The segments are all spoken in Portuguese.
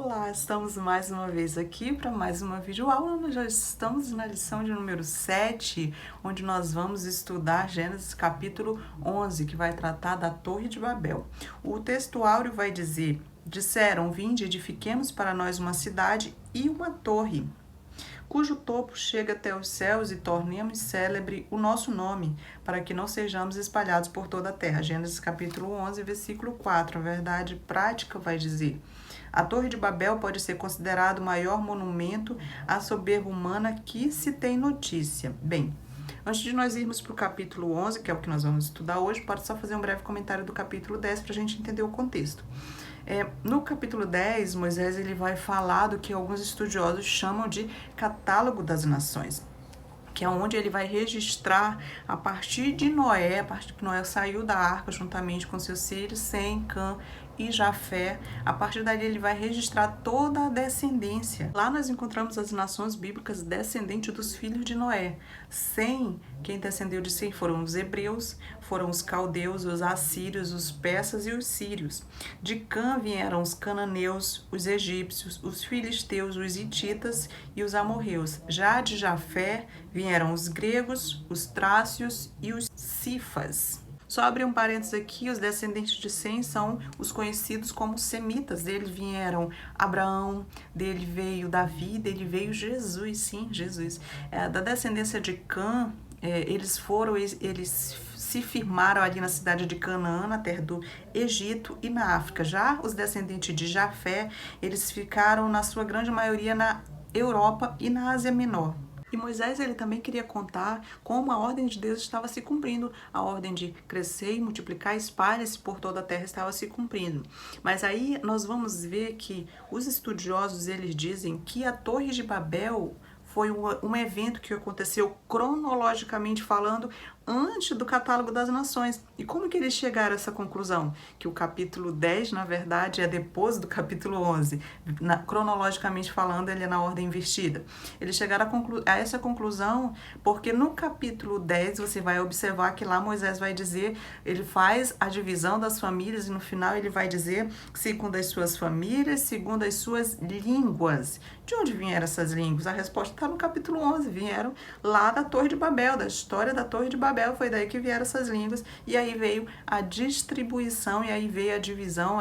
Olá, estamos mais uma vez aqui para mais uma videoaula. Nós já estamos na lição de número 7, onde nós vamos estudar Gênesis capítulo 11, que vai tratar da Torre de Babel. O texto áureo vai dizer: disseram, vinde, edifiquemos para nós uma cidade e uma torre, cujo topo chega até os céus, e tornemos célebre o nosso nome, para que não sejamos espalhados por toda a terra. Gênesis capítulo 11, versículo 4. A verdade prática vai dizer: a Torre de Babel pode ser considerado o maior monumento à soberba humana que se tem notícia. Bem, antes de nós irmos para o capítulo 11, que é o que nós vamos estudar hoje, pode só fazer um breve comentário do capítulo 10 para a gente entender o contexto. No capítulo 10, Moisés ele vai falar do que alguns estudiosos chamam de catálogo das nações, que é onde ele vai registrar a partir de Noé, a partir que Noé saiu da arca juntamente com seus filhos, Sem, Cã e Jafé. A partir daí ele vai registrar toda a descendência. Lá nós encontramos as nações bíblicas descendentes dos filhos de Noé. Sem, quem descendeu de Sem foram os hebreus, foram os caldeus, os assírios, os persas e os sírios. De Cã vieram os cananeus, os egípcios, os filisteus, os hititas e os amorreus. Já de Jafé vieram os gregos, os trácios e os cifas. Só abrir um parênteses aqui, os descendentes de Sem são os conhecidos como semitas. Dele vieram Abraão, dele veio Davi, dele veio Jesus, sim, Jesus. Da descendência de Cã, eles se firmaram ali na cidade de Canaã, na terra do Egito e na África. Já os descendentes de Jafé, eles ficaram na sua grande maioria na Europa e na Ásia Menor. E Moisés ele também queria contar como a ordem de Deus estava se cumprindo. A ordem de crescer e multiplicar, espalhe-se por toda a terra estava se cumprindo. Mas aí nós vamos ver que os estudiosos eles dizem que a Torre de Babel foi um evento que aconteceu cronologicamente falando antes do catálogo das nações. E como que eles chegaram a essa conclusão? Que o capítulo 10, na verdade, é depois do capítulo 11. Cronologicamente falando, ele é na ordem invertida. Eles chegaram a essa conclusão porque no capítulo 10 você vai observar que lá Moisés vai dizer, ele faz a divisão das famílias e no final ele vai dizer segundo as suas famílias, segundo as suas línguas. De onde vieram essas línguas? A resposta está no capítulo 11. Vieram lá da Torre de Babel, da história da Torre de Babel. Foi daí que vieram essas línguas, e aí veio a distribuição, e aí veio a divisão,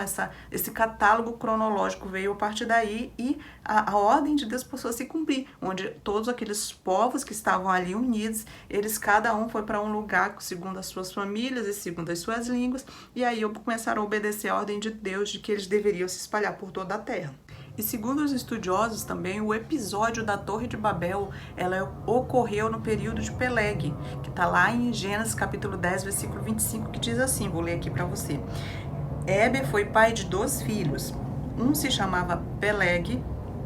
esse catálogo cronológico veio a partir daí, e a ordem de Deus passou a se cumprir, onde todos aqueles povos que estavam ali unidos, eles cada um foi para um lugar segundo as suas famílias e segundo as suas línguas, e aí começaram a obedecer a ordem de Deus de que eles deveriam se espalhar por toda a terra. E segundo os estudiosos também, o episódio da Torre de Babel, ela ocorreu no período de Peleg, que está lá em Gênesis capítulo 10, versículo 25, que diz assim, vou ler aqui para você. Éber foi pai de 2 filhos. Um se chamava Peleg,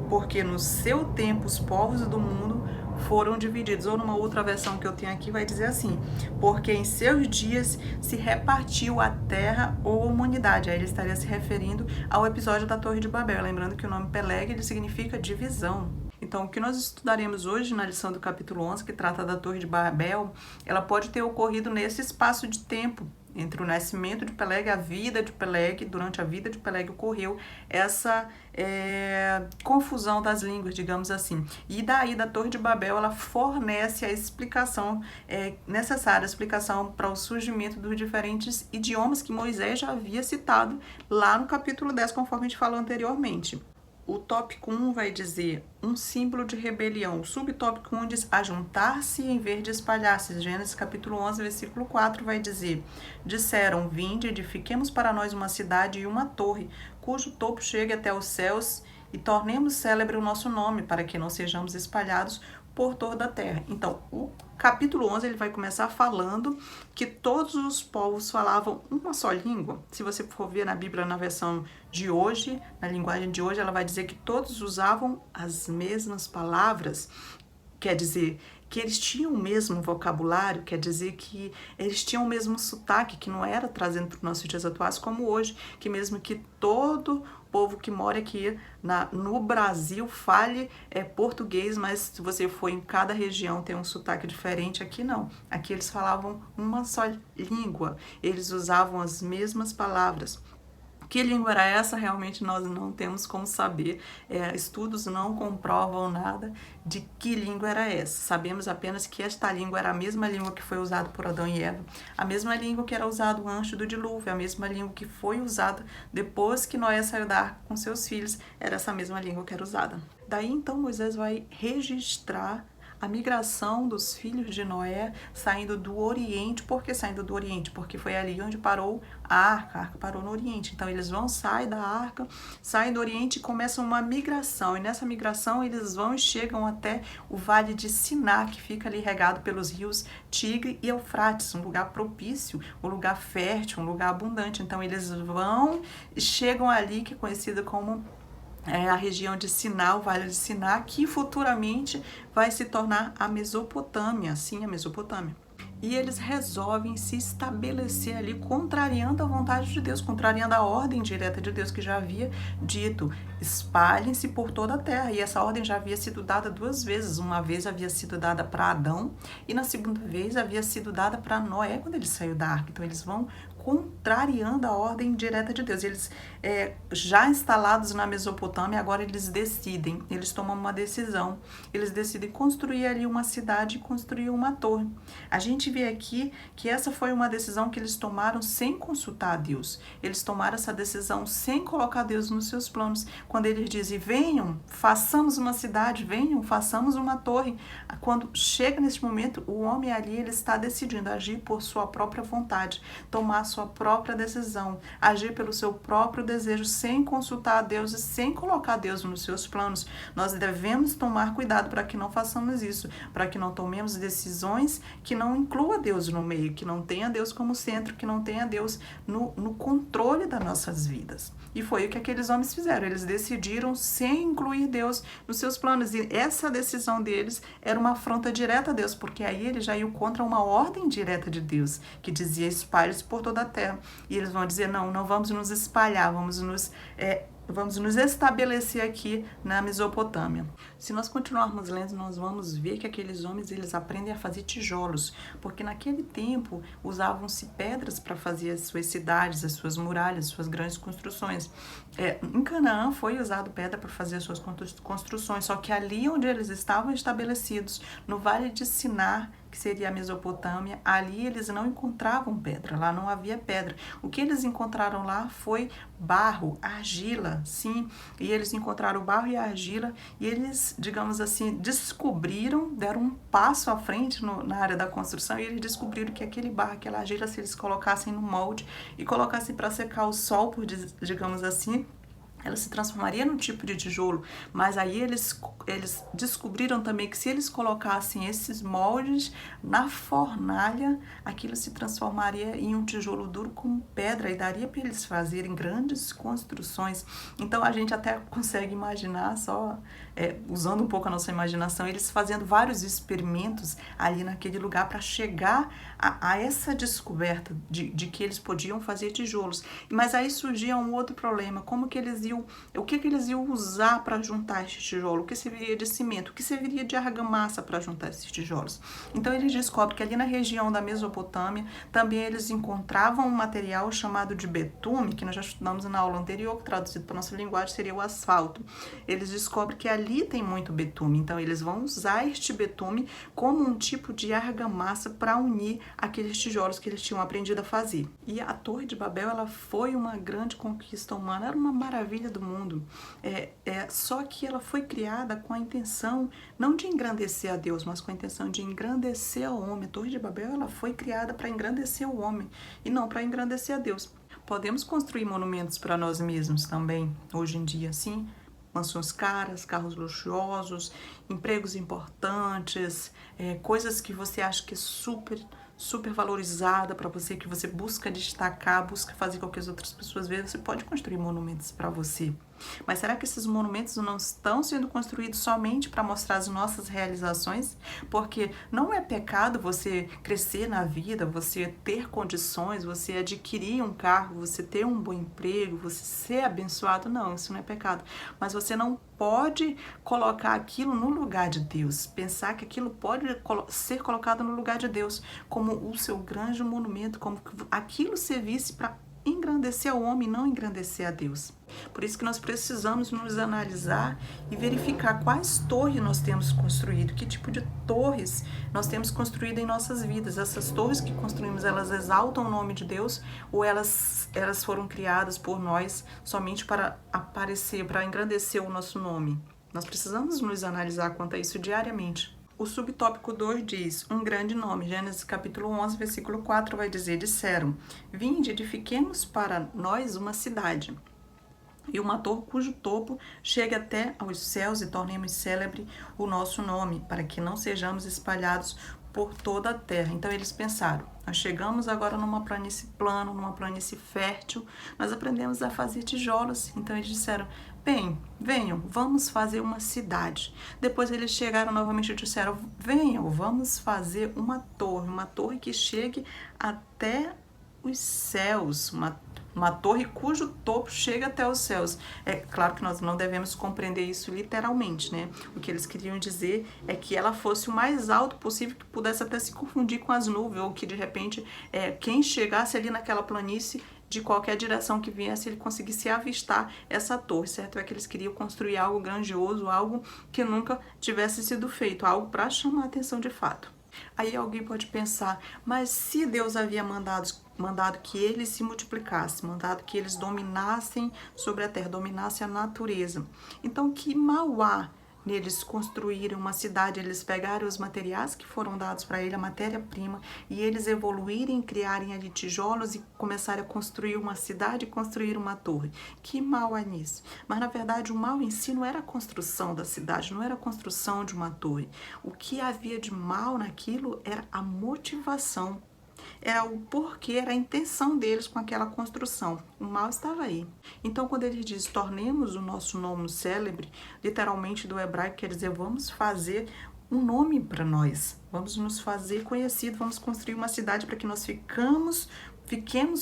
porque no seu tempo os povos do mundo foram divididos. Ou numa outra versão que eu tenho aqui vai dizer assim, porque em seus dias se repartiu a terra ou a humanidade. Aí ele estaria se referindo ao episódio da Torre de Babel, lembrando que o nome Peleg ele significa divisão. Então, o que nós estudaremos hoje na lição do capítulo 11, que trata da Torre de Babel, ela pode ter ocorrido nesse espaço de tempo, entre o nascimento de Peleg e a vida de Peleg. Durante a vida de Peleg ocorreu essa confusão das línguas, digamos assim. E daí da Torre de Babel ela fornece a explicação necessária, a explicação para o surgimento dos diferentes idiomas que Moisés já havia citado lá no capítulo 10, conforme a gente falou anteriormente. O tópico 1 vai dizer um símbolo de rebelião. O subtópico 1 diz ajuntar-se em vez de espalhar-se. Gênesis capítulo 11, versículo 4 vai dizer: disseram, vinde, edifiquemos para nós uma cidade e uma torre, cujo topo chegue até os céus, e tornemos célebre o nosso nome, para que não sejamos espalhados por toda a terra. Então, o capítulo 11 ele vai começar falando que todos os povos falavam uma só língua. Se você for ver na Bíblia, na versão de hoje, na linguagem de hoje, ela vai dizer que todos usavam as mesmas palavras. Quer dizer que eles tinham o mesmo vocabulário, quer dizer que eles tinham o mesmo sotaque, que não era trazendo para os nossos dias atuais como hoje, que mesmo que todo povo que mora aqui no Brasil fale português, mas se você for em cada região tem um sotaque diferente, aqui não. Aqui eles falavam uma só língua, eles usavam as mesmas palavras. Que língua era essa? Realmente nós não temos como saber. Estudos não comprovam nada de que língua era essa. Sabemos apenas que esta língua era a mesma língua que foi usada por Adão e Eva, a mesma língua que era usada antes do dilúvio, a mesma língua que foi usada depois que Noé saiu da arca com seus filhos, era essa mesma língua que era usada. Daí então Moisés vai registrar a migração dos filhos de Noé saindo do Oriente. Por que saindo do Oriente? Porque foi ali onde parou a arca parou no Oriente. Então eles vão sair da arca, saem do Oriente e começam uma migração. E nessa migração eles vão e chegam até o Vale de Siná, que fica ali regado pelos rios Tigre e Eufrates, um lugar propício, um lugar fértil, um lugar abundante. Então eles vão e chegam ali, que é conhecido como a região de Siná, o Vale de Siná, que futuramente vai se tornar a Mesopotâmia, sim, a Mesopotâmia. E eles resolvem se estabelecer ali, contrariando a vontade de Deus, contrariando a ordem direta de Deus, que já havia dito: espalhem-se por toda a terra. E essa ordem já havia sido dada 2 vezes. Uma vez havia sido dada para Adão e na segunda vez havia sido dada para Noé, quando ele saiu da arca. Então eles vão contrariando a ordem direta de Deus. Eles já instalados na Mesopotâmia, agora eles tomam uma decisão. Eles decidem construir ali uma cidade e construir uma torre. A gente vê aqui que essa foi uma decisão que eles tomaram sem consultar a Deus. Eles tomaram essa decisão sem colocar Deus nos seus planos. Quando eles dizem: venham, façamos uma cidade, venham, façamos uma torre. Quando chega nesse momento, o homem ali, ele está decidindo agir por sua própria vontade, tomar sua própria decisão, agir pelo seu próprio desejo, sem consultar a Deus e sem colocar Deus nos seus planos. Nós devemos tomar cuidado para que não façamos isso, para que não tomemos decisões que não inclua Deus no meio, que não tenha Deus como centro, que não tenha Deus no controle das nossas vidas. E foi o que aqueles homens fizeram. Eles decidiram sem incluir Deus nos seus planos. E essa decisão deles era uma afronta direta a Deus, porque aí eles já iam contra uma ordem direta de Deus, que dizia: espalhe-se por toda a terra. E eles vão dizer: não vamos nos espalhar, vamos nos estabelecer aqui na Mesopotâmia. Se nós continuarmos lendo, nós vamos ver que aqueles homens, eles aprendem a fazer tijolos, porque naquele tempo usavam-se pedras para fazer as suas cidades, as suas muralhas, as suas grandes construções. Em Canaã foi usado pedra para fazer as suas construções, só que ali onde eles estavam estabelecidos, no Vale de Siná, que seria a Mesopotâmia, ali eles não encontravam pedra, lá não havia pedra. O que eles encontraram lá foi barro, argila, sim, e eles encontraram o barro e a argila, e eles, digamos assim, descobriram, deram um passo à frente na área da construção, e eles descobriram que aquele barro, aquela argila, se eles colocassem no molde e colocassem para secar o sol, digamos assim, ela se transformaria num tipo de tijolo. Mas aí eles descobriram também que se eles colocassem esses moldes na fornalha, aquilo se transformaria em um tijolo duro como pedra e daria para eles fazerem grandes construções. Então a gente até consegue imaginar, só usando um pouco a nossa imaginação, eles fazendo vários experimentos ali naquele lugar para chegar a essa descoberta de que eles podiam fazer tijolos. Mas aí surgia um outro problema: como que eles o que eles iam usar para juntar esses tijolos? O que serviria de cimento? O que serviria de argamassa para juntar esses tijolos? Então eles descobrem que ali na região da Mesopotâmia também eles encontravam um material chamado de betume, que nós já estudamos na aula anterior, que traduzido para nossa linguagem seria o asfalto. Eles descobrem que ali tem muito betume, então eles vão usar este betume como um tipo de argamassa para unir aqueles tijolos que eles tinham aprendido a fazer. E a Torre de Babel, ela foi uma grande conquista humana, era uma maravilha do mundo, só que ela foi criada com a intenção não de engrandecer a Deus, mas com a intenção de engrandecer ao homem. A Torre de Babel, ela foi criada para engrandecer o homem e não para engrandecer a Deus. Podemos construir monumentos para nós mesmos também, hoje em dia, sim, mansões caras, carros luxuosos, empregos importantes, coisas que você acha que é super valorizada para você, que você busca destacar, busca fazer com que as outras pessoas vejam. Você pode construir monumentos para você. Mas será que esses monumentos não estão sendo construídos somente para mostrar as nossas realizações? Porque não é pecado você crescer na vida, você ter condições, você adquirir um carro, você ter um bom emprego, você ser abençoado. Não, isso não é pecado. Mas você não pode colocar aquilo no lugar de Deus, pensar que aquilo pode ser colocado no lugar de Deus, como o seu grande monumento, como que aquilo servisse para engrandecer ao homem, não engrandecer a Deus. Por isso que nós precisamos nos analisar e verificar quais torres nós temos construído, que tipo de torres nós temos construído em nossas vidas. Essas torres que construímos, elas exaltam o nome de Deus ou elas foram criadas por nós somente para aparecer, para engrandecer o nosso nome? Nós precisamos nos analisar quanto a isso diariamente. O subtópico 2 diz, um grande nome. Gênesis capítulo 11, versículo 4 vai dizer, disseram, vinde, edifiquemos para nós uma cidade e uma torre cujo topo chegue até aos céus e tornemos célebre o nosso nome, para que não sejamos espalhados por toda a terra. Então eles pensaram, nós chegamos agora numa planície plana, numa planície fértil, nós aprendemos a fazer tijolos. Então eles disseram, bem, venham, vamos fazer uma cidade. Depois eles chegaram novamente e disseram, venham, vamos fazer uma torre que chegue até os céus, uma torre cujo topo chega até os céus. É claro que nós não devemos compreender isso literalmente, né? O que eles queriam dizer é que ela fosse o mais alto possível, que pudesse até se confundir com as nuvens, ou que de repente quem chegasse ali naquela planície, de qualquer direção que viesse, ele conseguisse avistar essa torre, certo? É que eles queriam construir algo grandioso, algo que nunca tivesse sido feito, algo para chamar a atenção de fato. Aí alguém pode pensar, mas se Deus havia mandado que eles se multiplicassem, mandado que eles dominassem sobre a terra, dominassem a natureza, então que mal há neles construírem uma cidade, eles pegarem os materiais que foram dados para ele, a matéria-prima, e eles evoluírem, criarem ali tijolos e começarem a construir uma cidade, construir uma torre. Que mal há nisso? Mas na verdade o mal em si não era a construção da cidade, não era a construção de uma torre. O que havia de mal naquilo era a motivação. Era o porquê, era a intenção deles com aquela construção. O mal estava aí. Então, quando ele diz, tornemos o nosso nome célebre, literalmente do hebraico quer dizer, vamos fazer um nome para nós. Vamos nos fazer conhecidos, vamos construir uma cidade para que nós fiquemos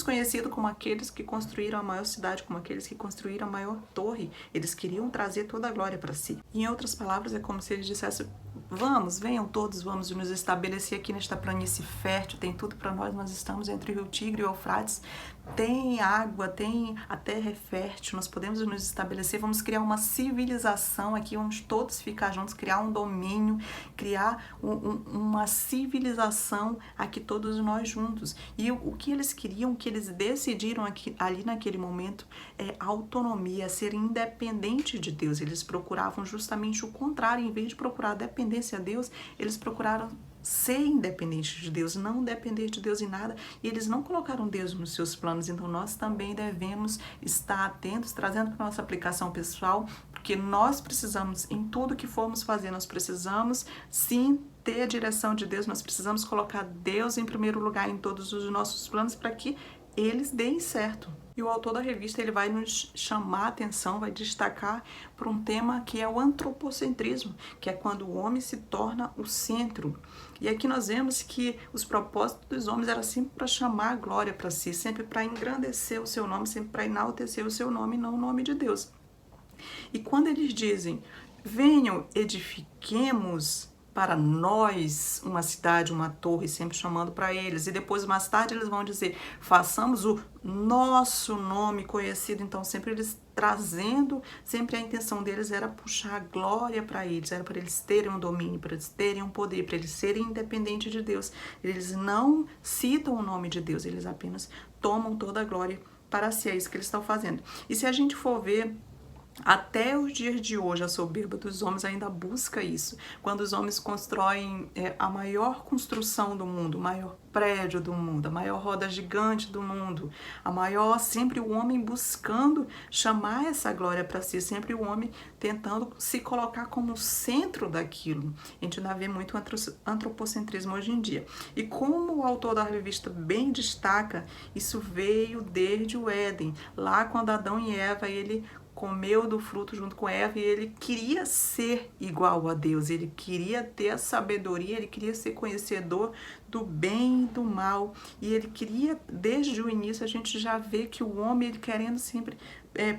conhecidos como aqueles que construíram a maior cidade, como aqueles que construíram a maior torre. Eles queriam trazer toda a glória para si. Em outras palavras, é como se eles dissessem, vamos, venham todos, vamos nos estabelecer aqui nesta planície fértil, tem tudo para nós estamos entre o Rio Tigre e o Eufrates, tem água, a terra é fértil, nós podemos nos estabelecer, vamos criar uma civilização aqui, vamos todos ficar juntos, criar um domínio, criar uma civilização aqui todos nós juntos. E o que eles queriam, o que eles decidiram ali naquele momento é autonomia, ser independente de Deus. Eles procuravam justamente o contrário, em vez de procurar dependência a Deus, eles procuraram ser independente de Deus, não depender de Deus em nada, e eles não colocaram Deus nos seus planos. Então nós também devemos estar atentos, trazendo para a nossa aplicação pessoal, porque nós precisamos, em tudo que formos fazer, nós precisamos sim ter a direção de Deus, nós precisamos colocar Deus em primeiro lugar em todos os nossos planos para que eles deem certo. E o autor da revista ele vai nos chamar a atenção, vai destacar para um tema que é o antropocentrismo, que é quando o homem se torna o centro. E aqui nós vemos que os propósitos dos homens eram sempre para chamar a glória para si, sempre para engrandecer o seu nome, sempre para enaltecer o seu nome, não o nome de Deus. E quando eles dizem, venham, edifiquemos para nós uma cidade, uma torre, sempre chamando para eles. E depois, mais tarde, eles vão dizer, façamos o nosso nome conhecido. Então, sempre eles trazendo, sempre a intenção deles era puxar a glória para eles, era para eles terem um domínio, para eles terem um poder, para eles serem independentes de Deus. Eles não citam o nome de Deus, eles apenas tomam toda a glória para si. É isso que eles estão fazendo. E se a gente for ver, até os dias de hoje, a soberba dos homens ainda busca isso. Quando os homens constroem a maior construção do mundo, o maior prédio do mundo, a maior roda gigante do mundo, sempre o homem buscando chamar essa glória para si, sempre o homem tentando se colocar como centro daquilo. A gente ainda vê muito antropocentrismo hoje em dia. E como o autor da revista bem destaca, isso veio desde o Éden, lá quando Adão e Eva, ele comeu do fruto junto com Eva e ele queria ser igual a Deus, ele queria ter a sabedoria, ele queria ser conhecedor do bem e do mal, e ele queria, desde o início, a gente já vê que o homem, ele querendo sempre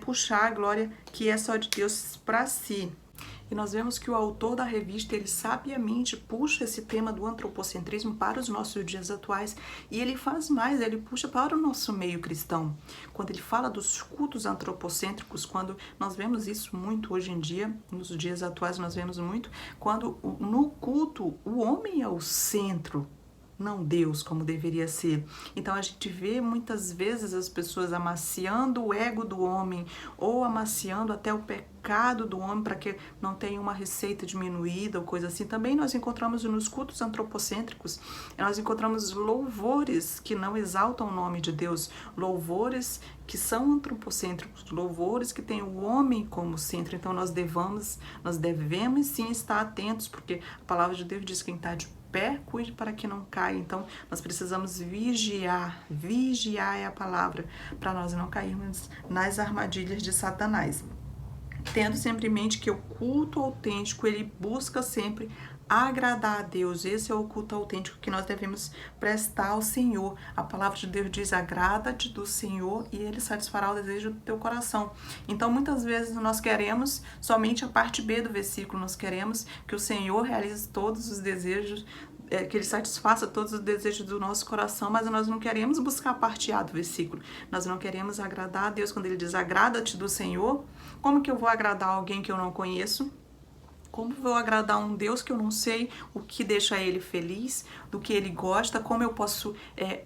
puxar a glória que é só de Deus para si. E nós vemos que o autor da revista, ele sabiamente puxa esse tema do antropocentrismo para os nossos dias atuais, e ele faz mais, ele puxa para o nosso meio cristão. Quando ele fala dos cultos antropocêntricos, quando nós vemos isso muito hoje em dia, nos dias atuais nós vemos muito, quando no culto o homem é o centro, não Deus, como deveria ser. Então a gente vê muitas vezes as pessoas amaciando o ego do homem ou amaciando até o pecado do homem para que não tenha uma receita diminuída ou coisa assim. Também nós encontramos nos cultos antropocêntricos, nós encontramos louvores que não exaltam o nome de Deus, louvores que são antropocêntricos, louvores que têm o homem como centro. Então nós devemos sim estar atentos, porque a palavra de Deus diz que quem está de pé, cuide para que não caia. Então, nós precisamos vigiar é a palavra, para nós não cairmos nas armadilhas de Satanás. Tendo sempre em mente que o culto autêntico, ele busca sempre agradar a Deus. Esse é o culto autêntico que nós devemos prestar ao Senhor. A palavra de Deus diz: agrada-te do Senhor e Ele satisfará o desejo do teu coração. Então, muitas vezes nós queremos somente a parte B do versículo, nós queremos que o Senhor realize todos os desejos, que Ele satisfaça todos os desejos do nosso coração, mas nós não queremos buscar a parte A do versículo. Nós não queremos agradar a Deus. Quando Ele diz: agrada-te do Senhor, como que eu vou agradar alguém que eu não conheço? Como vou agradar um Deus que eu não sei o que deixa Ele feliz, do que Ele gosta, como eu posso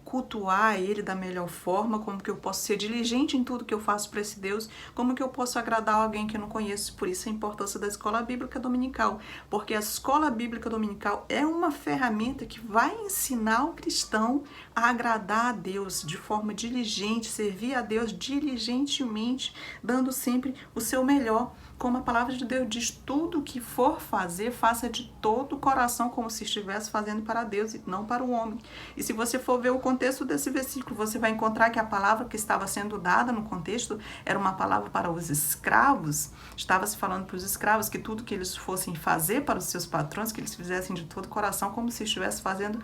cultuar Ele da melhor forma, como que eu posso ser diligente em tudo que eu faço para esse Deus, como que eu posso agradar alguém que eu não conheço. Por isso a importância da escola bíblica dominical, porque a escola bíblica dominical é uma ferramenta que vai ensinar o cristão a agradar a Deus de forma diligente, servir a Deus diligentemente, dando sempre o seu melhor. Como a palavra de Deus diz: tudo o que for fazer, faça de todo o coração, como se estivesse fazendo para Deus e não para o homem. E se você for ver o contexto desse versículo, você vai encontrar que a palavra que estava sendo dada no contexto era uma palavra para os escravos. Estava se falando para os escravos que tudo que eles fossem fazer para os seus patrões, que eles fizessem de todo o coração, como se estivesse fazendo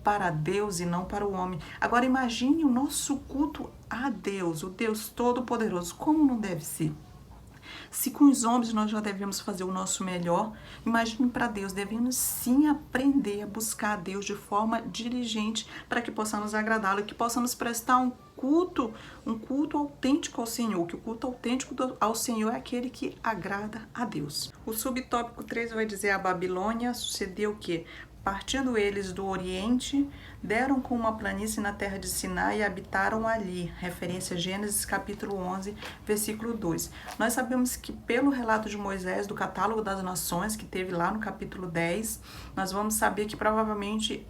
para Deus e não para o homem. Agora imagine o nosso culto a Deus, o Deus Todo-Poderoso, como não deve ser. Se com os homens nós já devemos fazer o nosso melhor, imagine para Deus. Devemos sim aprender a buscar a Deus de forma diligente para que possamos agradá-lo, que possamos prestar um culto autêntico ao Senhor, que o culto autêntico ao Senhor é aquele que agrada a Deus. O subtópico 3 vai dizer: a Babilônia sucedeu o quê? Partindo eles do Oriente, deram com uma planície na terra de Sinai e habitaram ali. Referência a Gênesis capítulo 11, versículo 2. Nós sabemos que pelo relato de Moisés, do catálogo das nações, que teve lá no capítulo 10, nós vamos saber que provavelmente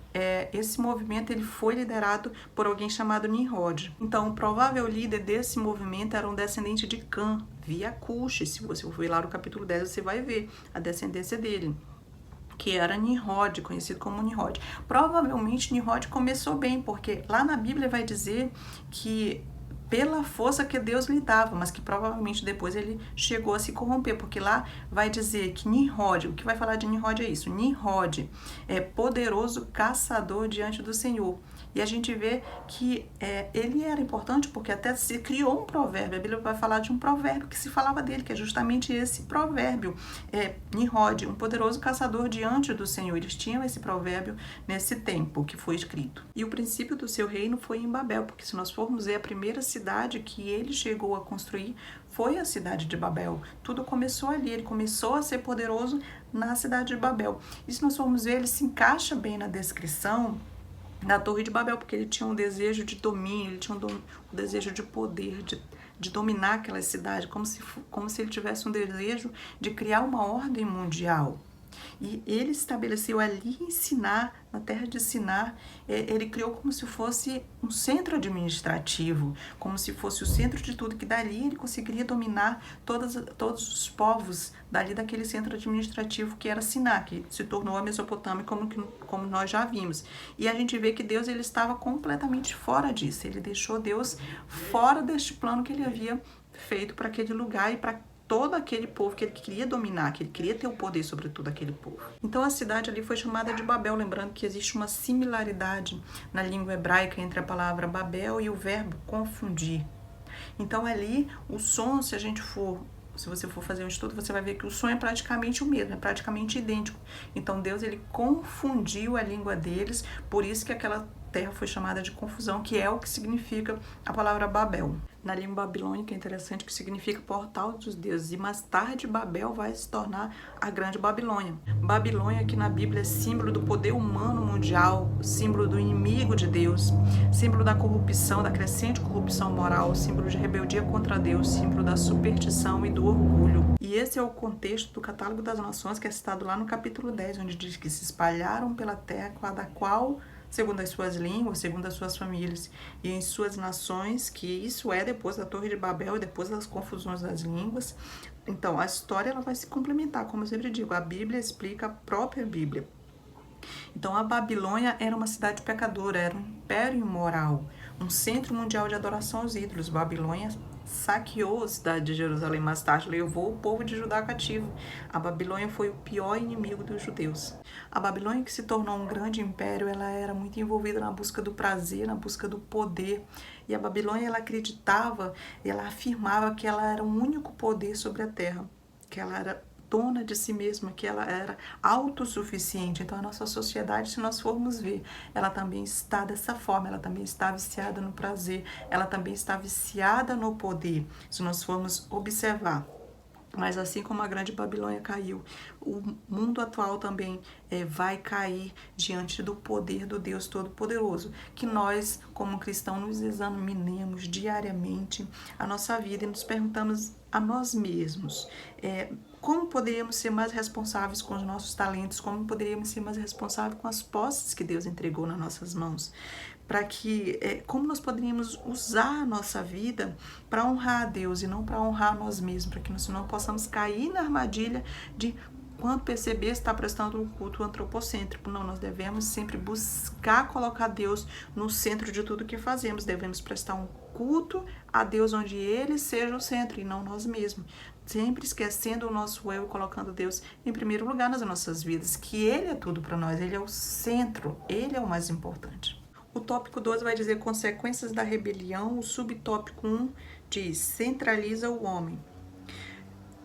esse movimento ele foi liderado por alguém chamado Nimrod. Então, o provável líder desse movimento era um descendente de Cã, via Cush. Se você for lá no capítulo 10, você vai ver a descendência dele, que era Nimrod, conhecido como Nimrod. Provavelmente Nimrod começou bem, porque lá na Bíblia vai dizer que pela força que Deus lhe dava, mas que provavelmente depois ele chegou a se corromper, porque lá vai dizer que Nimrod, o que vai falar de Nimrod é isso: Nimrod é poderoso caçador diante do Senhor. E a gente vê que ele era importante porque até se criou um provérbio. A Bíblia vai falar de um provérbio que se falava dele, que é justamente esse provérbio. Nimrod, um poderoso caçador diante do Senhor. Eles tinham esse provérbio nesse tempo que foi escrito. E o princípio do seu reino foi em Babel, porque se nós formos ver a primeira cidade que ele chegou a construir foi a cidade de Babel. Tudo começou ali, ele começou a ser poderoso na cidade de Babel. E se nós formos ver, ele se encaixa bem na descrição da Torre de Babel, porque ele tinha um desejo de domínio, ele tinha um desejo de poder, de dominar aquela cidade, como se ele tivesse um desejo de criar uma ordem mundial. E ele estabeleceu ali em Siná, na terra de Siná, ele criou como se fosse um centro administrativo, como se fosse o centro de tudo, que dali ele conseguiria dominar todos os povos dali daquele centro administrativo que era Siná, que se tornou a Mesopotâmia, como nós já vimos. E a gente vê que Deus ele estava completamente fora disso, ele deixou Deus fora deste plano que ele havia feito para aquele lugar e para todo aquele povo que ele queria dominar, que ele queria ter o poder sobre todo aquele povo. Então a cidade ali foi chamada de Babel, lembrando que existe uma similaridade na língua hebraica entre a palavra Babel e o verbo confundir. Então ali o som, se a gente for se você for fazer um estudo, você vai ver que o som é praticamente o mesmo, é praticamente idêntico. Então Deus, ele confundiu a língua deles, por isso que aquela terra foi chamada de confusão, que é o que significa a palavra Babel. Na língua babilônica é interessante que significa portal dos deuses, e mais tarde Babel vai se tornar a grande Babilônia. Babilônia, que na Bíblia é símbolo do poder humano mundial, símbolo do inimigo de Deus, símbolo da corrupção, da crescente corrupção moral, símbolo de rebeldia contra Deus, símbolo da superstição e do orgulho. E esse é o contexto do catálogo das nações, que é citado lá no capítulo 10, onde diz que se espalharam pela terra, cada qual segundo as suas línguas, segundo as suas famílias, e em suas nações, que isso é depois da Torre de Babel e depois das confusões das línguas. Então, a história ela vai se complementar, como eu sempre digo, a Bíblia explica a própria Bíblia. Então, a Babilônia era uma cidade pecadora, era um império imoral, um centro mundial de adoração aos ídolos. Babilônia saqueou a cidade de Jerusalém, mais tarde levou o povo de Judá cativo. A Babilônia foi o pior inimigo dos judeus. A Babilônia, que se tornou um grande império, ela era muito envolvida na busca do prazer, na busca do poder. E a Babilônia, ela acreditava, ela afirmava que ela era o único poder sobre a terra, que ela era dona de si mesma, que ela era autossuficiente. Então, a nossa sociedade, se nós formos ver, ela também está dessa forma, ela também está viciada no prazer, ela também está viciada no poder, se nós formos observar. Mas assim como a grande Babilônia caiu, o mundo atual também vai cair diante do poder do Deus Todo-Poderoso. Que nós, como cristãos, nos examinemos diariamente a nossa vida e nos perguntamos a nós mesmos como poderíamos ser mais responsáveis com os nossos talentos, como poderíamos ser mais responsáveis com as posses que Deus entregou nas nossas mãos, para que, como nós poderíamos usar a nossa vida para honrar a Deus e não para honrar nós mesmos, para que nós não possamos cair na armadilha de quando perceber está prestando um culto antropocêntrico. Não, nós devemos sempre buscar colocar Deus no centro de tudo que fazemos, devemos prestar um culto a Deus onde Ele seja o centro e não nós mesmos, sempre esquecendo o nosso eu e colocando Deus em primeiro lugar nas nossas vidas, que Ele é tudo para nós, Ele é o centro, Ele é o mais importante. O tópico 12 vai dizer consequências da rebelião. O subtópico 1 diz centraliza o homem.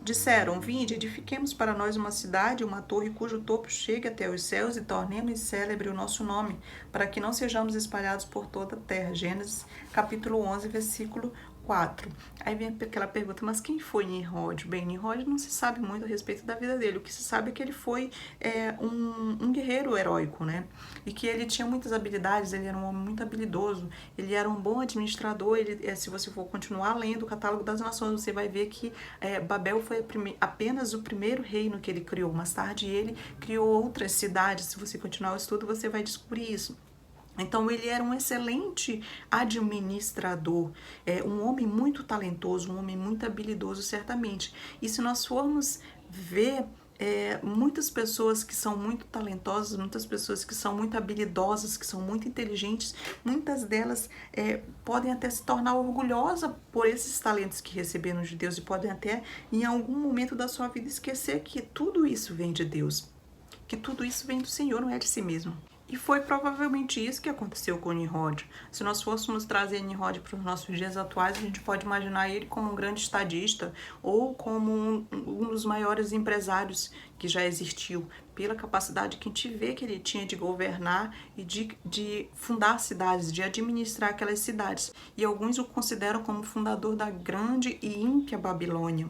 Disseram, vinde, edifiquemos para nós uma cidade, uma torre cujo topo chegue até os céus e tornemos célebre o nosso nome, para que não sejamos espalhados por toda a terra. Gênesis capítulo 11, versículo 4. Aí vem aquela pergunta, mas quem foi Nimrod? Bem, Nimrod não se sabe muito a respeito da vida dele. O que se sabe é que ele foi um guerreiro heróico, né? E que ele tinha muitas habilidades, ele era um homem muito habilidoso, ele era um bom administrador. Se você for continuar lendo o catálogo das nações, você vai ver que Babel foi apenas o primeiro reino que ele criou. Mais tarde ele criou outras cidades. Se você continuar o estudo, você vai descobrir isso. Então, ele era um excelente administrador, um homem muito talentoso, um homem muito habilidoso, certamente. E se nós formos ver muitas pessoas que são muito talentosas, muitas pessoas que são muito habilidosas, que são muito inteligentes, muitas delas podem até se tornar orgulhosas por esses talentos que receberam de Deus e podem até, em algum momento da sua vida, esquecer que tudo isso vem de Deus, que tudo isso vem do Senhor, não é de si mesmo. E foi provavelmente isso que aconteceu com Nimrod. Se nós fôssemos trazer Nimrod para os nossos dias atuais, a gente pode imaginar ele como um grande estadista ou como um dos maiores empresários que já existiu, pela capacidade que a gente vê que ele tinha de governar e de fundar cidades, de administrar aquelas cidades. E alguns o consideram como fundador da grande e ímpia Babilônia.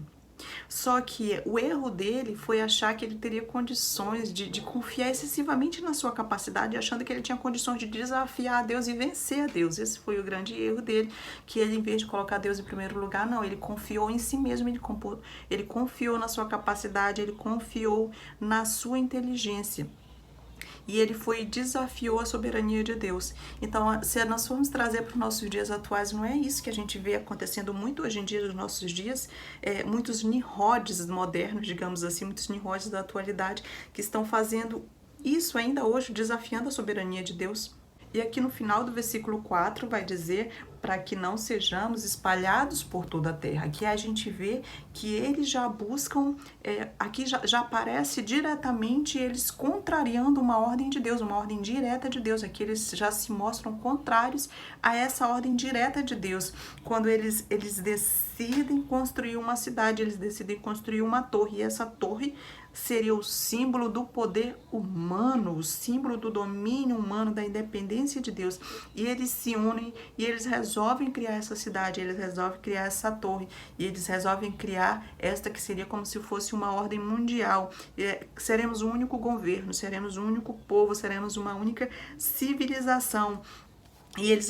Só que o erro dele foi achar que ele teria condições de confiar excessivamente na sua capacidade, achando que ele tinha condições de desafiar a Deus e vencer a Deus. Esse foi o grande erro dele, que ele, em vez de colocar Deus em primeiro lugar, não, ele confiou em si mesmo, ele confiou na sua capacidade, ele confiou na sua inteligência. E ele desafiou a soberania de Deus. Então, se nós formos trazer para os nossos dias atuais, não é isso que a gente vê acontecendo muito hoje em dia, nos nossos dias, muitos Nimrods modernos, digamos assim, muitos Nimrods da atualidade, que estão fazendo isso ainda hoje, desafiando a soberania de Deus. E aqui no final do versículo 4 vai dizer para que não sejamos espalhados por toda a terra. Aqui a gente vê que eles já buscam, aqui já aparece diretamente eles contrariando uma ordem de Deus, uma ordem direta de Deus. Aqui eles já se mostram contrários a essa ordem direta de Deus. Quando eles decidem construir uma cidade, eles decidem construir uma torre, e essa torre seria o símbolo do poder humano, o símbolo do domínio humano, da independência de Deus. E eles se unem e eles resolvem criar essa cidade, eles resolvem criar essa torre, e eles resolvem criar esta que seria como se fosse uma ordem mundial. Seremos um único governo, seremos um único povo, seremos uma única civilização. E eles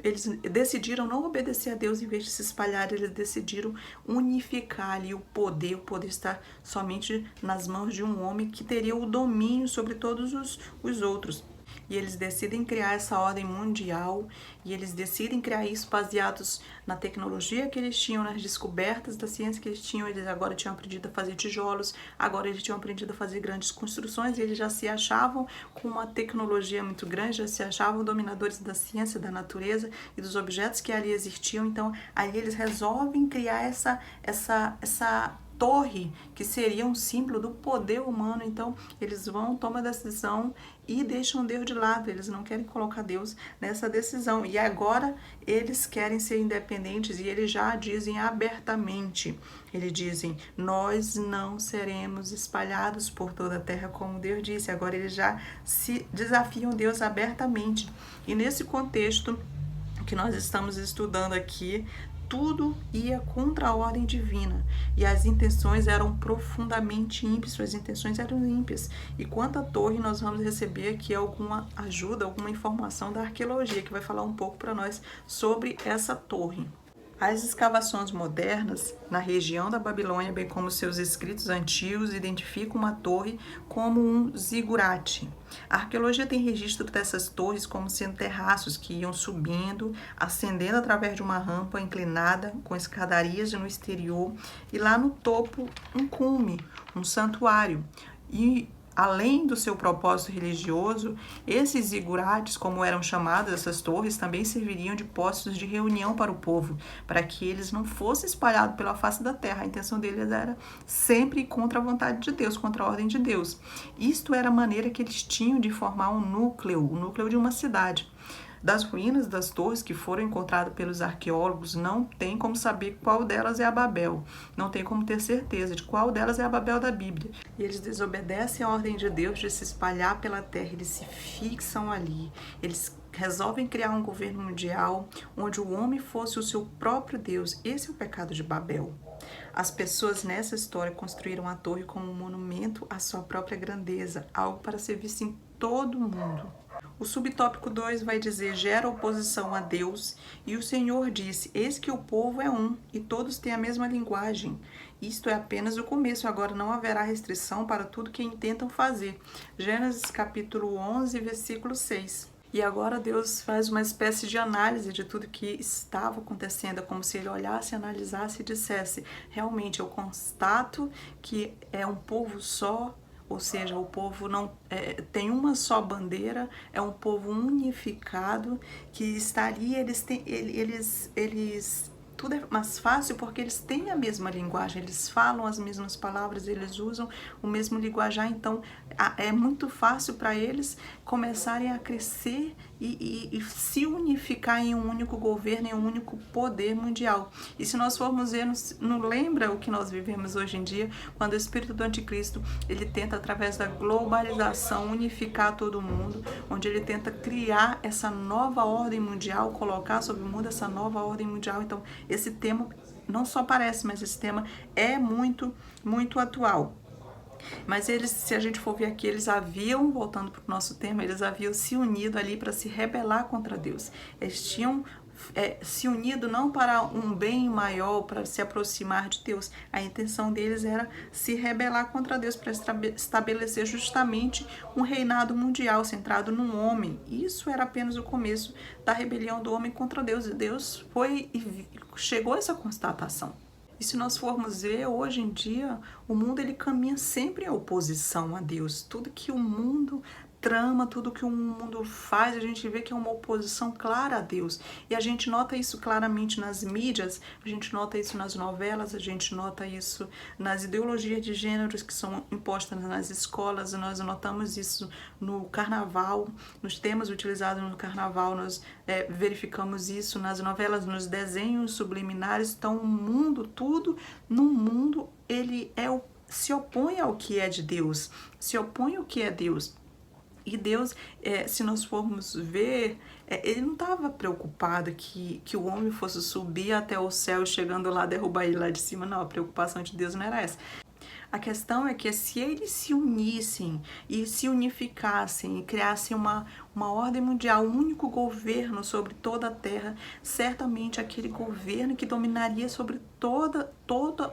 eles decidiram não obedecer a Deus em vez de se espalhar, eles decidiram unificar ali o poder está somente nas mãos de um homem que teria o domínio sobre todos os outros. E eles decidem criar essa ordem mundial, e eles decidem criar isso baseados na tecnologia que eles tinham, nas descobertas da ciência que eles tinham. Eles agora tinham aprendido a fazer tijolos, agora eles tinham aprendido a fazer grandes construções, e eles já se achavam com uma tecnologia muito grande, já se achavam dominadores da ciência, da natureza e dos objetos que ali existiam. Então, aí eles resolvem criar essa torre, que seria um símbolo do poder humano. Então, eles tomam a decisão e deixam Deus de lado, eles não querem colocar Deus nessa decisão. E agora, eles querem ser independentes, e eles já dizem abertamente, eles dizem, nós não seremos espalhados por toda a terra, como Deus disse. Agora, eles já se desafiam Deus abertamente. E nesse contexto que nós estamos estudando aqui, tudo ia contra a ordem divina, e as intenções eram profundamente ímpias, suas intenções eram ímpias. E quanto à torre, nós vamos receber aqui alguma ajuda, alguma informação da arqueologia, que vai falar um pouco para nós sobre essa torre. As escavações modernas na região da Babilônia, bem como seus escritos antigos, identificam uma torre como um zigurate. A arqueologia tem registro dessas torres como sendo terraços que iam subindo, ascendendo através de uma rampa inclinada, com escadarias no exterior, e lá no topo um cume, um santuário. E além do seu propósito religioso, esses zigurates, como eram chamadas essas torres, também serviriam de postos de reunião para o povo, para que eles não fossem espalhados pela face da terra. A intenção deles era sempre contra a vontade de Deus, contra a ordem de Deus. Isto era a maneira que eles tinham de formar o núcleo de uma cidade. Das ruínas das torres que foram encontradas pelos arqueólogos, não tem como saber qual delas é a Babel. Não tem como ter certeza de qual delas é a Babel da Bíblia. E eles desobedecem a ordem de Deus de se espalhar pela terra. Eles se fixam ali. Eles resolvem criar um governo mundial onde o homem fosse o seu próprio Deus. Esse é o pecado de Babel. As pessoas nessa história construíram a torre como um monumento à sua própria grandeza, algo para ser visto em todo o mundo. O subtópico 2 vai dizer, gera oposição a Deus, e o Senhor disse, eis que o povo é um, e todos têm a mesma linguagem. Isto é apenas o começo, agora não haverá restrição para tudo que intentam fazer. Gênesis capítulo 11, versículo 6. E agora Deus faz uma espécie de análise de tudo que estava acontecendo, como se ele olhasse, analisasse e dissesse, realmente eu constato que é um povo só, ou seja, o povo não tem uma só bandeira, é um povo unificado que está ali, eles tudo é mais fácil porque eles têm a mesma linguagem, eles falam as mesmas palavras, eles usam o mesmo linguajar, então é muito fácil para eles começarem a crescer e se unificar em um único governo, em um único poder mundial. E se nós formos ver, não lembra o que nós vivemos hoje em dia, quando o espírito do anticristo, ele tenta através da globalização unificar todo mundo, onde ele tenta criar essa nova ordem mundial, colocar sobre o mundo essa nova ordem mundial. Então esse tema não só parece, mas esse tema é muito, muito atual. Mas eles, se a gente for ver aqui, eles haviam, voltando para o nosso tema, eles haviam se unido ali para se rebelar contra Deus. Eles tinham se unido não para um bem maior, para se aproximar de Deus. A intenção deles era se rebelar contra Deus, para estabelecer justamente um reinado mundial centrado no homem. Isso era apenas o começo da rebelião do homem contra Deus. E Deus chegou a essa constatação. E se nós formos ver, hoje em dia, o mundo ele caminha sempre em oposição a Deus. Tudo que o mundo trama, tudo que o mundo faz, a gente vê que é uma oposição clara a Deus. E a gente nota isso claramente nas mídias, a gente nota isso nas novelas, a gente nota isso nas ideologias de gêneros que são impostas nas escolas, nós notamos isso no carnaval, nos temas utilizados no carnaval, nós verificamos isso nas novelas, nos desenhos subliminares. Então o mundo, tudo no mundo, ele se opõe ao que é de Deus, se opõe ao que é Deus. E Deus, se nós formos ver, ele não estava preocupado que o homem fosse subir até o céu, chegando lá, derrubar ele lá de cima. Não, a preocupação de Deus não era essa. A questão é que se eles se unissem e se unificassem e criassem uma ordem mundial, um único governo sobre toda a terra, certamente aquele governo que dominaria sobre todo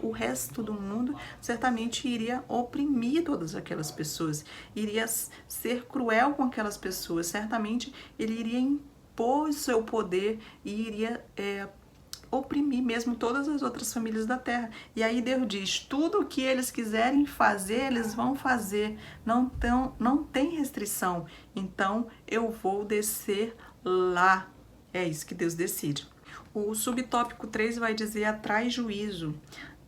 o resto do mundo, certamente iria oprimir todas aquelas pessoas, iria ser cruel com aquelas pessoas, certamente ele iria impor seu poder e iria oprimir mesmo todas as outras famílias da terra. E aí Deus diz, tudo o que eles quiserem fazer, eles vão fazer, não tem restrição, então eu vou descer lá. É isso que Deus decide. O subtópico 3 vai dizer, atrai juízo.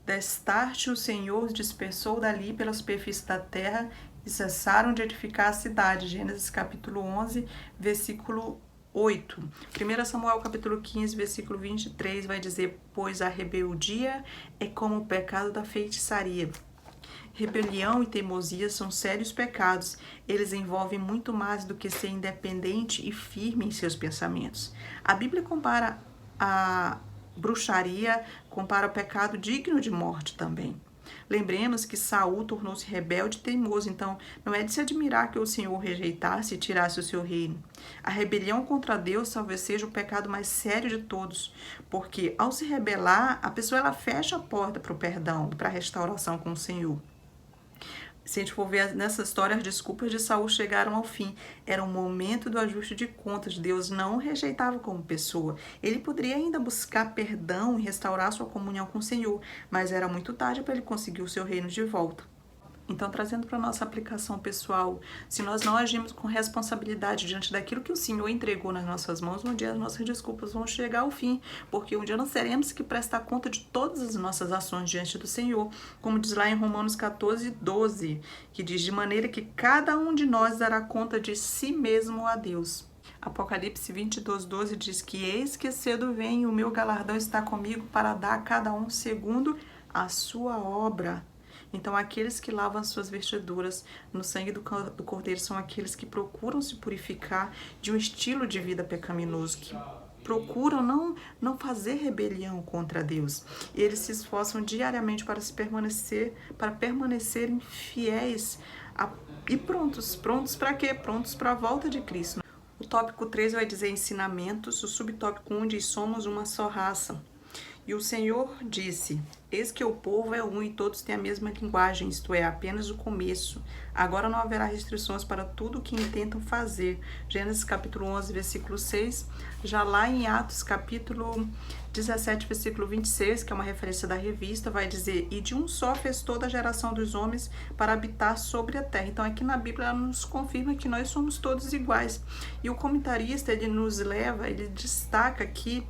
Destarte o Senhor os dispersou dali pela superfície da terra e cessaram de edificar a cidade. Gênesis capítulo 11, versículo 8. 1 Samuel capítulo 15, versículo 23 vai dizer, pois a rebeldia é como o pecado da feitiçaria. Rebelião e teimosia são sérios pecados. Eles envolvem muito mais do que ser independente e firme em seus pensamentos. A Bíblia compara a bruxaria, compara o pecado digno de morte também. Lembremos que Saul tornou-se rebelde e teimoso, então não é de se admirar que o Senhor o rejeitasse e tirasse o seu reino. A rebelião contra Deus talvez seja o pecado mais sério de todos, porque ao se rebelar, a pessoa ela fecha a porta para o perdão, para a restauração com o Senhor. Se a gente for ver nessa história, as desculpas de Saul chegaram ao fim. Era o momento do ajuste de contas. Deus não o rejeitava como pessoa. Ele poderia ainda buscar perdão e restaurar sua comunhão com o Senhor, mas era muito tarde para ele conseguir o seu reino de volta. Então, trazendo para a nossa aplicação pessoal, se nós não agimos com responsabilidade diante daquilo que o Senhor entregou nas nossas mãos, um dia as nossas desculpas vão chegar ao fim, porque um dia nós teremos que prestar conta de todas as nossas ações diante do Senhor, como diz lá em Romanos 14, 12, que diz, de maneira que cada um de nós dará conta de si mesmo a Deus. Apocalipse 22, 12 diz que eis que cedo vem, o meu galardão está comigo para dar a cada um segundo a sua obra. Então, aqueles que lavam as suas vestiduras no sangue do Cordeiro são aqueles que procuram se purificar de um estilo de vida pecaminoso, que procuram não fazer rebelião contra Deus. E eles se esforçam diariamente para permanecerem fiéis e prontos para quê? Prontos para a volta de Cristo. O tópico 3 vai dizer ensinamentos, o subtópico 1 diz somos uma só raça. E o Senhor disse, eis que o povo é um e todos têm a mesma linguagem, isto é, apenas o começo. Agora não haverá restrições para tudo o que intentam fazer. Gênesis capítulo 11, versículo 6. Já lá em Atos capítulo 17, versículo 26, que é uma referência da revista, vai dizer, e de um só fez toda a geração dos homens para habitar sobre a terra. Então aqui na Bíblia ela nos confirma que nós somos todos iguais. E o comentarista, ele destaca aqui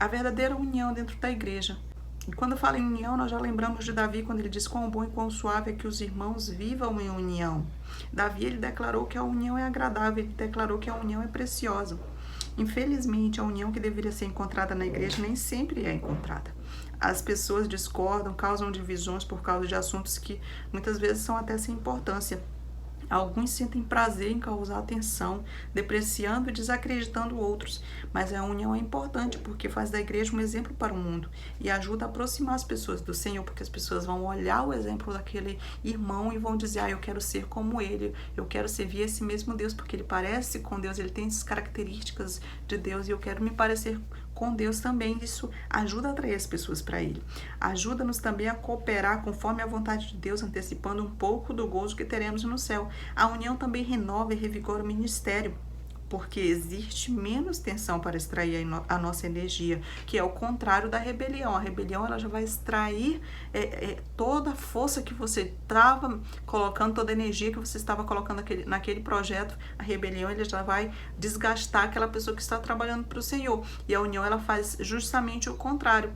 a verdadeira união dentro da igreja. E quando fala em união, nós já lembramos de Davi, quando ele diz quão bom e quão suave é que os irmãos vivam em união. Davi, ele declarou que a união é agradável, ele declarou que a união é preciosa. Infelizmente, a união que deveria ser encontrada na igreja nem sempre é encontrada. As pessoas discordam, causam divisões por causa de assuntos que muitas vezes são até sem importância. Alguns sentem prazer em causar tensão, depreciando e desacreditando outros, mas a união é importante porque faz da igreja um exemplo para o mundo e ajuda a aproximar as pessoas do Senhor, porque as pessoas vão olhar o exemplo daquele irmão e vão dizer, eu quero ser como ele, eu quero servir esse mesmo Deus, porque ele parece com Deus, ele tem essas características de Deus e eu quero me parecer com Deus também. Isso ajuda a atrair as pessoas para Ele. Ajuda-nos também a cooperar conforme a vontade de Deus, antecipando um pouco do gozo que teremos no céu. A união também renova e revigora o ministério. porque existe menos tensão para extrair a nossa energia, que é o contrário da rebelião. A rebelião, ela já vai extrair toda a força que você estava colocando, toda a energia que você estava colocando naquele projeto. A rebelião, ele já vai desgastar aquela pessoa que está trabalhando para o Senhor. E a união, ela faz justamente o contrário.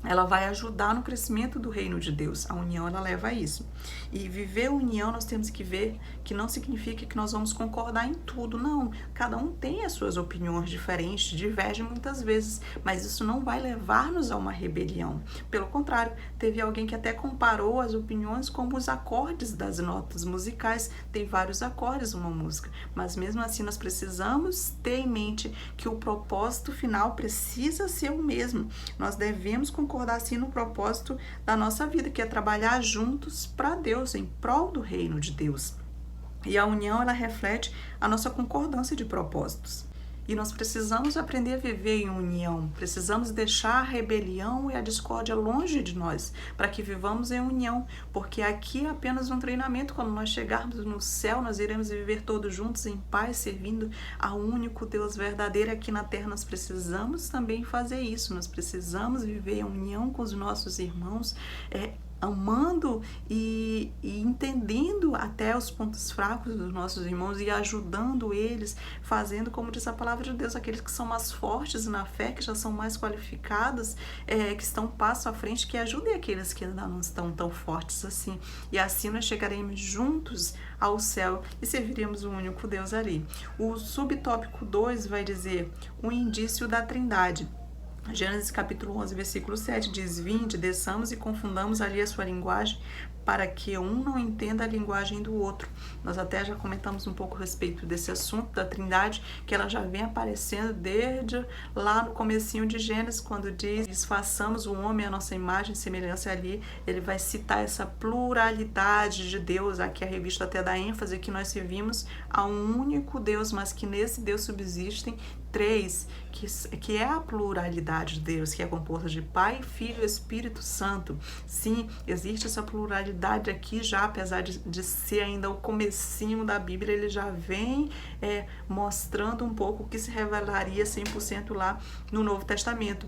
Ela vai ajudar no crescimento do reino de Deus. A união, ela leva a isso. E viver união, nós temos que ver que não significa que nós vamos concordar em tudo, não. Cada um tem as suas opiniões diferentes, divergem muitas vezes, mas isso não vai levar-nos a uma rebelião. Pelo contrário, teve alguém que até comparou as opiniões como os acordes das notas musicais. Tem vários acordes uma música, mas mesmo assim nós precisamos ter em mente que o propósito final precisa ser o mesmo. Nós devemos concordar assim no propósito da nossa vida, que é trabalhar juntos para Deus, em prol do reino de Deus. E a união, ela reflete a nossa concordância de propósitos. E nós precisamos aprender a viver em união, precisamos deixar a rebelião e a discórdia longe de nós, para que vivamos em união, porque aqui é apenas um treinamento. Quando nós chegarmos no céu, nós iremos viver todos juntos em paz, servindo ao único Deus verdadeiro. Aqui na terra nós precisamos também fazer isso, nós precisamos viver em união com os nossos irmãos, amando e entendendo até os pontos fracos dos nossos irmãos e ajudando eles, fazendo, como diz a palavra de Deus, aqueles que são mais fortes na fé, que já são mais qualificados, que estão um passo à frente, que ajudem aqueles que ainda não estão tão fortes assim. E assim nós chegaremos juntos ao céu e serviremos o único Deus ali. O subtópico 2 vai dizer o indício da Trindade. Gênesis capítulo 11, versículo 7 diz: vinde, desçamos e confundamos ali a sua linguagem, para que um não entenda a linguagem do outro. Nós até já comentamos um pouco a respeito desse assunto da Trindade, que ela já vem aparecendo desde lá no comecinho de Gênesis, quando diz: façamos o homem à nossa imagem e semelhança. Ali ele vai citar essa pluralidade de Deus. Aqui a revista até dá ênfase que nós servimos a um único Deus, mas que nesse Deus subsistem três, que é a pluralidade de Deus, que é composta de Pai, Filho e Espírito Santo. Sim, existe essa pluralidade aqui já, apesar de ser ainda o comecinho da Bíblia, ele já vem mostrando um pouco o que se revelaria 100% lá no Novo Testamento,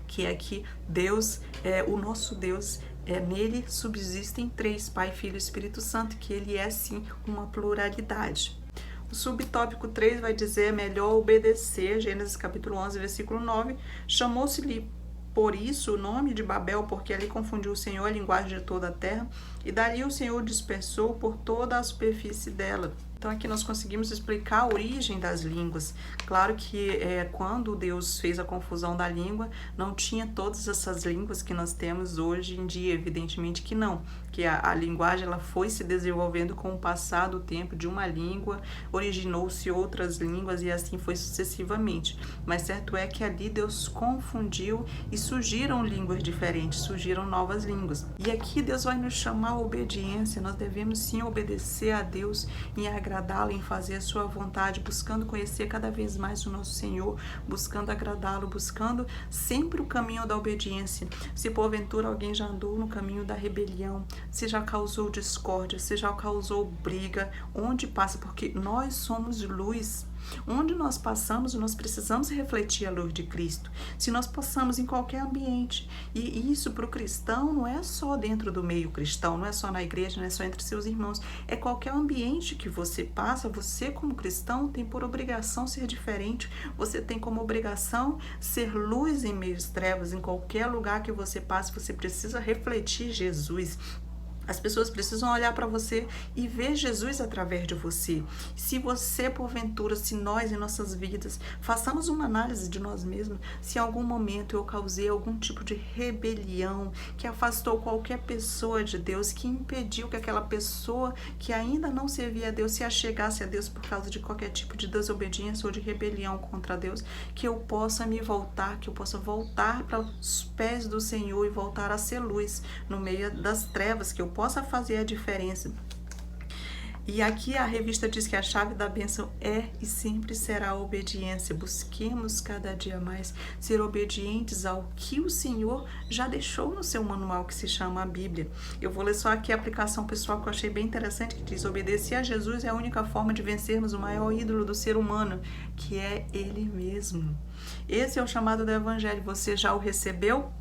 que é que Deus, o nosso Deus, nele subsistem três, Pai, Filho e Espírito Santo, que ele é sim uma pluralidade. O subtópico 3 vai dizer: melhor obedecer. Gênesis capítulo 11, versículo 9. Chamou-se-lhe por isso o nome de Babel, porque ali confundiu o Senhor a linguagem de toda a terra, e dali o Senhor dispersou por toda a superfície dela. Então aqui nós conseguimos explicar a origem das línguas. Claro que quando Deus fez a confusão da língua, não tinha todas essas línguas que nós temos hoje em dia, evidentemente que não. Que a linguagem, ela foi se desenvolvendo com o passar do tempo. De uma língua originou-se outras línguas e assim foi sucessivamente. Mas certo é que ali Deus confundiu e surgiram línguas diferentes, surgiram novas línguas. E aqui Deus vai nos chamar à obediência. Nós devemos sim obedecer a Deus em agradá-lo, em fazer a sua vontade, buscando conhecer cada vez mais o nosso Senhor, buscando agradá-lo, buscando sempre o caminho da obediência. Se porventura alguém já andou no caminho da rebelião, se já causou discórdia, se já causou briga, onde passa, porque nós somos luz. Onde nós passamos, nós precisamos refletir a luz de Cristo. Se nós passamos em qualquer ambiente, e isso para o cristão não é só dentro do meio cristão, não é só na igreja, não é só entre seus irmãos, é qualquer ambiente que você passa, você como cristão tem por obrigação ser diferente, você tem como obrigação ser luz em meio às trevas. Em qualquer lugar que você passe, você precisa refletir Jesus. As pessoas precisam olhar para você e ver Jesus através de você. Se você, porventura, se nós em nossas vidas façamos uma análise de nós mesmos, se em algum momento eu causei algum tipo de rebelião que afastou qualquer pessoa de Deus, que impediu que aquela pessoa que ainda não servia a Deus se achegasse a Deus por causa de qualquer tipo de desobediência ou de rebelião contra Deus, que eu possa me voltar, que eu possa voltar para os pés do Senhor e voltar a ser luz no meio das trevas, que eu possa fazer a diferença. E aqui a revista diz que a chave da bênção é e sempre será a obediência. Busquemos cada dia mais ser obedientes ao que o Senhor já deixou no seu manual, que se chama a Bíblia. Eu vou ler só aqui a aplicação pessoal que eu achei bem interessante, que diz: obedecer a Jesus é a única forma de vencermos o maior ídolo do ser humano, que é Ele mesmo. Esse é o chamado do Evangelho. Você já o recebeu?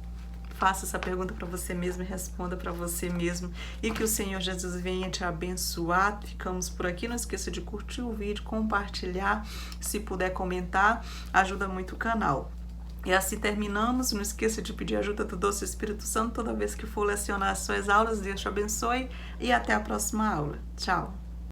Faça essa pergunta para você mesmo e responda para você mesmo. E que o Senhor Jesus venha te abençoar. Ficamos por aqui. Não esqueça de curtir o vídeo, compartilhar. Se puder comentar, ajuda muito o canal. E assim terminamos. Não esqueça de pedir ajuda do Doce Espírito Santo toda vez que for lecionar as suas aulas. Deus te abençoe e até a próxima aula. Tchau!